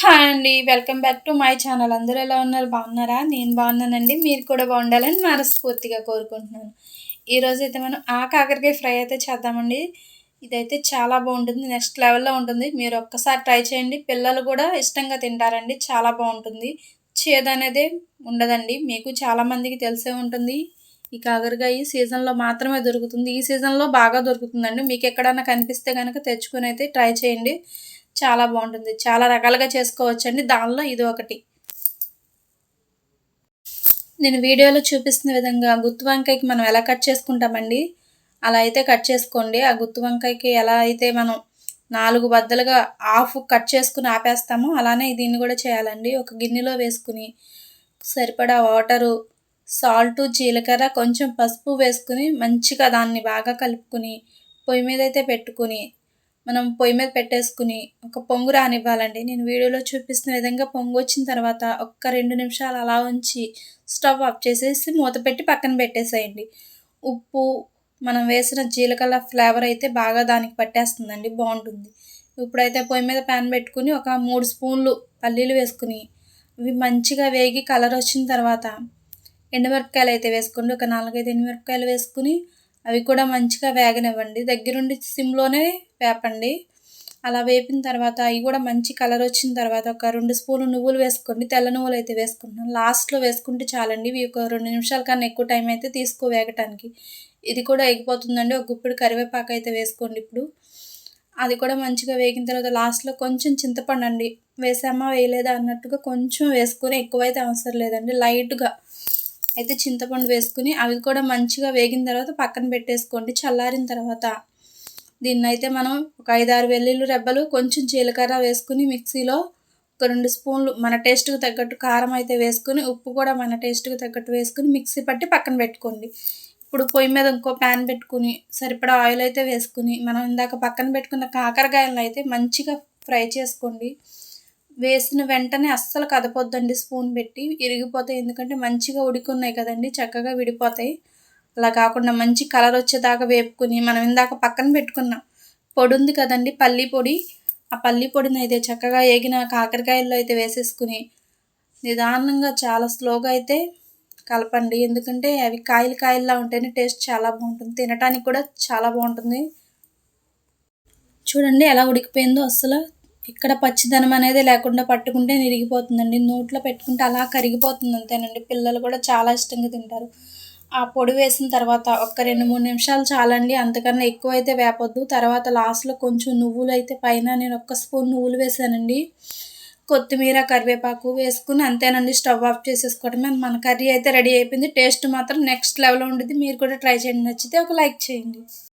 Hi అండి. Welcome back to my channel. అందరూ ఎలా ఉన్నారు? బాగున్నారా? నేను బాగున్నానండి. మీరు కూడా బాగుండాలని మనస్ఫూర్తిగా కోరుకుంటున్నాను. ఈరోజైతే మనం కాకరకాయ ఫ్రై అయితే చేద్దామండి. ఇదైతే చాలా బాగుంటుంది. నెక్స్ట్ లెవెల్‌లో ఉంటుంది. మీరు ఒక్కసారి ట్రై చేయండి. పిల్లలు కూడా ఇష్టంగా తింటారండి. చాలా బాగుంటుంది. చేదనేదే ఉండదండి. మీకు చాలామందికి తెలిసే ఉంటుంది. ఈ కాకరకాయ సీజన్‌లో మాత్రమే దొరుకుతుంది. ఈ సీజన్‌లో బాగా దొరుకుతుందండి. మీకెక్కడన్నా కనిపిస్తే గనక తెచ్చుకొనైతే ట్రై చేయండి. చాలా బావుంటుంది. చాలా రకాలుగా చేసుకోవచ్చండి. దానిలో ఇది ఒకటి. నేను వీడియోలో చూపిస్తున్న విధంగా గుత్తి వంకాయకి మనం ఎలా కట్ చేసుకుంటామండి, అలా అయితే కట్ చేసుకోండి. ఆ గుత్తి వంకాయకి ఎలా అయితే మనం 4 బద్దలుగా హాఫ్ కట్ చేసుకొని ఆపేస్తామో, అలానే దీన్ని కూడా చేయాలండి. ఒక గిన్నెలో వేసుకొని, సరిపడా వాటరు, సాల్టు, జీలకర్ర, కొంచెం పసుపు వేసుకొని, మంచిగా దాన్ని బాగా కలుపుకొని, పొయ్యి మీదైతే పెట్టుకొని మనం పొయ్యి మీద పెట్టేసుకుని ఒక పొంగు రానివ్వాలండి. నేను వీడియోలో చూపిస్తున్న విధంగా పొంగొచ్చిన తర్వాత ఒక్క 2 నిమిషాలు అలా ఉంచి స్టవ్ ఆఫ్ చేసేసి మూత పెట్టి పక్కన పెట్టేసేయండి. ఉప్పు, మనం వేసిన జీలకర్ర ఫ్లేవర్ అయితే బాగా దానికి పట్టేస్తుందండి. బావుంటుంది. ఇప్పుడైతే పొయ్యి మీద పాన్ పెట్టుకుని ఒక 3 స్పూన్లు పల్లీలు వేసుకుని, అవి మంచిగా వేగి కలర్ వచ్చిన తర్వాత ఎండుమిరపకాయలు అయితే వేసుకోండి. ఒక 4, 5 ఎండుమిరపకాయలు వేసుకుని అవి కూడా మంచిగా వేగనివ్వండి. దగ్గరుండి సిమ్‌లోనే వేపండి. అలా వేపిన తర్వాత అవి కూడా మంచి కలర్ వచ్చిన తర్వాత ఒక 2 స్పూన్లు నువ్వులు వేసుకోండి. తెల్ల నువ్వులైతే వేసుకుంటున్నాను. లాస్ట్‌లో వేసుకుంటే చాలండి. ఇవి ఒక 2 నిమిషాల కన్నా ఎక్కువ టైం అయితే వేగటానికి. ఇది కూడా ఎగిపోతుందండి. ఒక గుప్పెడు కరివేపాకు అయితే వేసుకోండి ఇప్పుడు. అది కూడా మంచిగా వేగిన తర్వాత లాస్ట్‌లో కొంచెం చింతపండండి. వేసామా వేయలేదా అన్నట్టుగా కొంచెం వేసుకొని ఎక్కువైతే అవసరం లేదండి. లైట్‌గా అయితే చింతపండు వేసుకుని అవి కూడా మంచిగా వేగిన తర్వాత పక్కన పెట్టేసుకోండి. చల్లారిన తర్వాత దీన్నైతే మనం ఒక 5, 6 వెల్లుల్లి రెబ్బలు, కొంచెం జీలకర్ర వేసుకుని మిక్సీలో ఒక 2 స్పూన్లు మన టేస్ట్‌కి తగ్గట్టు కారం అయితే వేసుకొని, ఉప్పు కూడా మన టేస్ట్‌కి తగ్గట్టు వేసుకొని మిక్సీ పట్టి పక్కన పెట్టుకోండి. ఇప్పుడు పొయ్యి మీద ఇంకో ప్యాన్ పెట్టుకుని సరిపడా ఆయిల్ అయితే వేసుకుని, మనం ఇందాక పక్కన పెట్టుకున్న కాకరకాయలను అయితే మంచిగా ఫ్రై చేసుకోండి. వేసిన వెంటనే అస్సలు కదపొద్దండి స్పూన్ పెట్టి. ఇరిగిపోతాయి. ఎందుకంటే మంచిగా ఉడికున్నాయి కదండీ! చక్కగా విడిపోతాయి. అలా కాకుండా మంచి కలర్ వచ్చేదాకా వేపుకొని, మనం ఇందాక పక్కన పెట్టుకున్న పొడి ఉంది కదండీ! పల్లి పొడి. ఆ పల్లి పొడినైతే చక్కగా ఏగిన కాకరకాయల్లో అయితే వేసేసుకుని, నిదానంగా చాలా స్లోగా అయితే కలపండి. ఎందుకంటే అవి కాయలు కాయల్లా ఉంటేనే టేస్ట్ చాలా బావుంటుంది. తినటానికి కూడా చాలా బావుంటుంది. చూడండి ఎలా ఉడికిపోయిందో అస్సల. ఇక్కడ పచ్చిదనం అనేది లేకుండా పట్టుకుంటే ఇరిగిపోతుందండి. నోట్లో పెట్టుకుంటే అలా కరిగిపోతుంది అంతేనండి. పిల్లలు కూడా చాలా ఇష్టంగా తింటారు. ఆ పొడి వేసిన తర్వాత ఒక్క 2, 3 నిమిషాలు చాలండి. అంతకన్నా ఎక్కువైతే వేపొద్దు. తర్వాత లాస్ట్‌లో కొంచెం నువ్వులైతే పైన నేను ఒక్క స్పూన్ నువ్వులు వేశానండి. కొత్తిమీర, కరివేపాకు వేసుకొని అంతేనండి. స్టవ్ ఆఫ్ చేసేసుకోవడమే. మన కర్రీ అయితే రెడీ అయిపోయింది. టేస్ట్ మాత్రం నెక్స్ట్ లెవెల్‌లో ఉండిద్ది. మీరు కూడా ట్రై చేయండి. నచ్చితే ఒక లైక్ చేయండి.